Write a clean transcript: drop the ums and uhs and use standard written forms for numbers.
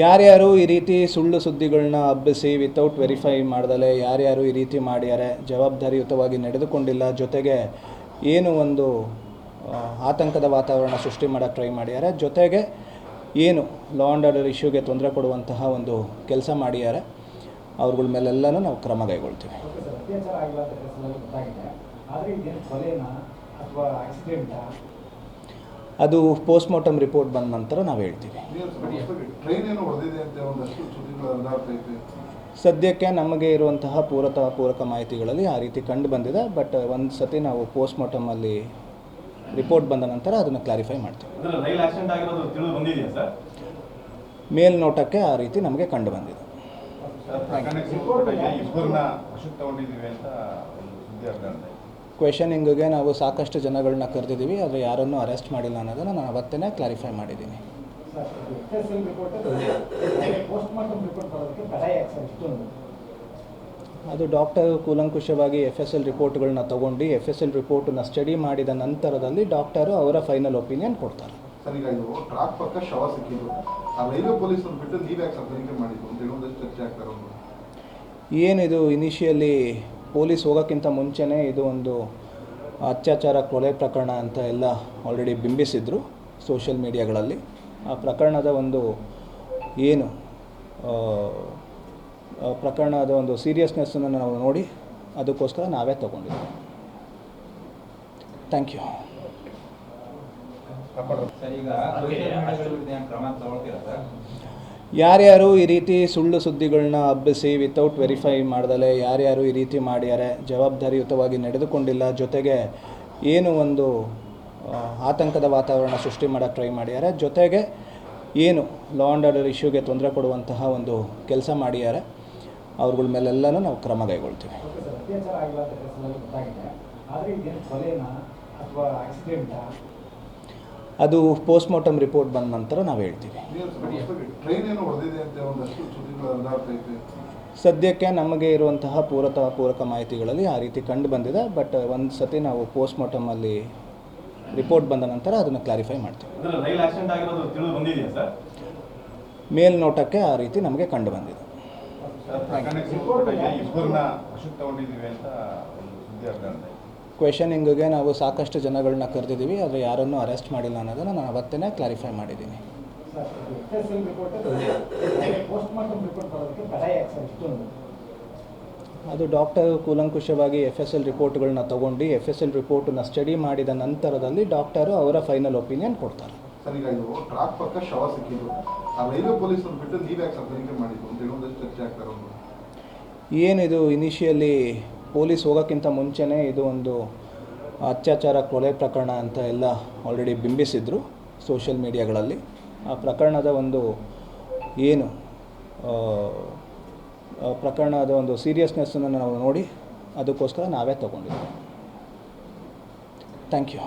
ಯಾರ್ಯಾರು ಈ ರೀತಿ ಸುಳ್ಳು ಸುದ್ದಿಗಳನ್ನ ಹಬ್ಬಿಸಿ ವಿತೌಟ್ ವೆರಿಫೈ ಮಾಡ್ದಲೆ ಯಾರ್ಯಾರು ಈ ರೀತಿ ಮಾಡ್ಯಾರೆ, ಜವಾಬ್ದಾರಿಯುತವಾಗಿ ನಡೆದುಕೊಂಡಿಲ್ಲ, ಜೊತೆಗೆ ಏನು ಒಂದು ಆತಂಕದ ವಾತಾವರಣ ಸೃಷ್ಟಿ ಮಾಡೋಕ್ಕೆ ಟ್ರೈ ಮಾಡ್ಯಾರೆ, ಜೊತೆಗೆ ಏನು ಲಾ ಆ್ಯಂಡ್ ಆರ್ಡರ್ ಇಶ್ಯೂಗೆ ತೊಂದರೆ ಕೊಡುವಂತಹ ಒಂದು ಕೆಲಸ ಮಾಡ್ಯಾರೆ, ಅವ್ರಗಳ ಮೇಲೆಲ್ಲನೂ ನಾವು ಕ್ರಮ ಕೈಗೊಳ್ತೀವಿ. ಅದು ಪೋಸ್ಟ್ಮಾರ್ಟಮ್ ರಿಪೋರ್ಟ್ ಬಂದ ನಂತರ ನಾವು ಹೇಳ್ತೀವಿ. ಸದ್ಯಕ್ಕೆ ನಮಗೆ ಇರುವಂತಹ ಪೂರಕ ಮಾಹಿತಿಗಳಲ್ಲಿ ಆ ರೀತಿ ಕಂಡು ಬಂದಿದೆ. ಬಟ್ ಒಂದು ಸತಿ ನಾವು ಪೋಸ್ಟ್ಮಾರ್ಟಮಲ್ಲಿ ರಿಪೋರ್ಟ್ ಬಂದ ನಂತರ ಅದನ್ನು ಕ್ಲಾರಿಫೈ ಮಾಡ್ತೀವಿ. ಮೇಲ್ನೋಟಕ್ಕೆ ಆ ರೀತಿ ನಮಗೆ ಕಂಡು ಬಂದಿದೆ. ಕ್ವೆಶನಿಂಗ್ಗೆ ನಾವು ಸಾಕಷ್ಟು ಜನಗಳನ್ನ ಕರೆದಿದ್ದೀವಿ, ಆದರೆ ಯಾರನ್ನೂ ಅರೆಸ್ಟ್ ಮಾಡಿಲ್ಲ ಅನ್ನೋದನ್ನು ನಾನು ಅವತ್ತೇ ಕ್ಲಾರಿಫೈ ಮಾಡಿದ್ದೀನಿ. ಅದು ಡಾಕ್ಟರ್ ಕೂಲಂಕುಷವಾಗಿ FSL ರಿಪೋರ್ಟ್ಗಳನ್ನ ತೊಗೊಂಡು FSL ರಿಪೋರ್ಟನ್ನು ಸ್ಟಡಿ ಮಾಡಿದ ನಂತರದಲ್ಲಿ ಡಾಕ್ಟರು ಅವರ ಫೈನಲ್ ಒಪಿನಿಯನ್ ಕೊಡ್ತಾರೆ. ಏನಿದು ಇನಿಷಿಯಲಿ ಪೊಲೀಸ್ ಹೋಗೋಕ್ಕಿಂತ ಮುಂಚೆನೇ ಇದು ಒಂದು ಅತ್ಯಾಚಾರ ಕೊಲೆ ಪ್ರಕರಣ ಅಂತ ಎಲ್ಲ ಆಲ್ರೆಡಿ ಬಿಂಬಿಸಿದ್ರು ಸೋಷಿಯಲ್ ಮೀಡಿಯಾಗಳಲ್ಲಿ. ಆ ಪ್ರಕರಣದ ಒಂದು ಸೀರಿಯಸ್ನೆಸ್ಸನ್ನು ನಾವು ನೋಡಿ ಅದಕ್ಕೋಸ್ಕರ ನಾವೇ ತಗೊಂಡಿದ್ದೀವಿ. Thank you. ಯಾರ್ಯಾರು ಈ ರೀತಿ ಸುಳ್ಳು ಸುದ್ದಿಗಳನ್ನ ಹಬ್ಬಿಸಿ ವಿತೌಟ್ ವೆರಿಫೈ ಮಾಡ್ದಲೆ ಯಾರ್ಯಾರು ಈ ರೀತಿ ಮಾಡ್ಯಾರೆ, ಜವಾಬ್ದಾರಿಯುತವಾಗಿ ನಡೆದುಕೊಂಡಿಲ್ಲ, ಜೊತೆಗೆ ಏನು ಒಂದು ಆತಂಕದ ವಾತಾವರಣ ಸೃಷ್ಟಿ ಮಾಡೋಕ್ಕೆ ಟ್ರೈ ಮಾಡ್ಯಾರೆ, ಜೊತೆಗೆ ಏನು ಲಾ ಆ್ಯಂಡ್ ಆರ್ಡರ್ ಇಶ್ಯೂಗೆ ತೊಂದರೆ ಕೊಡುವಂತಹ ಒಂದು ಕೆಲಸ ಮಾಡ್ಯಾರೆ, ಅವ್ರಗಳ ಮೇಲೆಲ್ಲನೂ ನಾವು ಕ್ರಮ ಕೈಗೊಳ್ತೀವಿ. ಅದು ಪೋಸ್ಟ್ಮಾರ್ಟಮ್ ರಿಪೋರ್ಟ್ ಬಂದ ನಂತರ ನಾವು ಹೇಳ್ತೀವಿ. ಸದ್ಯಕ್ಕೆ ನಮಗೆ ಇರುವಂತಹ ಪೂರಕ ಮಾಹಿತಿಗಳಲ್ಲಿ ಆ ರೀತಿ ಕಂಡು ಬಂದಿದೆ. ಬಟ್ ಒಂದು ಸತಿ ನಾವು ಪೋಸ್ಟ್ಮಾರ್ಟಮಲ್ಲಿ ರಿಪೋರ್ಟ್ ಬಂದ ನಂತರ ಅದನ್ನು ಕ್ಲಾರಿಫೈ ಮಾಡ್ತೀವಿ. ಮೇಲ್ನೋಟಕ್ಕೆ ಆ ರೀತಿ ನಮಗೆ ಕಂಡು ಬಂದಿದೆ. ಕ್ವೆಶನಿಂಗ್ಗೆ ನಾವು ಸಾಕಷ್ಟು ಜನಗಳನ್ನ ಕರೆದಿದ್ದೀವಿ, ಆದರೆ ಯಾರನ್ನೂ ಅರೆಸ್ಟ್ ಮಾಡಿಲ್ಲ ಅನ್ನೋದನ್ನು ನಾನು ಅವತ್ತೇ ಕ್ಲಾರಿಫೈ ಮಾಡಿದ್ದೀನಿ. ಅದು ಡಾಕ್ಟರ್ ಕೂಲಂಕುಷವಾಗಿ FSL ರಿಪೋರ್ಟ್ಗಳನ್ನ ತೊಗೊಂಡು FSL ರಿಪೋರ್ಟನ್ನು ಸ್ಟಡಿ ಮಾಡಿದ ನಂತರದಲ್ಲಿ ಡಾಕ್ಟರು ಅವರ ಫೈನಲ್ ಒಪಿನಿಯನ್ ಕೊಡ್ತಾರೆ. ಏನಿದು ಇನಿಷಿಯಲಿ ಪೊಲೀಸ್ ಹೋಗೋಕ್ಕಿಂತ ಮುಂಚೆನೇ ಇದು ಒಂದು ಅತ್ಯಾಚಾರ ಕೊಲೆ ಪ್ರಕರಣ ಅಂತ ಎಲ್ಲ ಆಲ್ರೆಡಿ ಬಿಂಬಿಸಿದ್ರು ಸೋಷಿಯಲ್ ಮೀಡಿಯಾಗಳಲ್ಲಿ. ಆ ಪ್ರಕರಣದ ಒಂದು ಸೀರಿಯಸ್ನೆಸ್ಸನ್ನು ನಾವು ನೋಡಿ ಅದಕ್ಕೋಸ್ಕರ ನಾವೇ ತಗೊಂಡಿದ್ದೀವಿ. Thank you.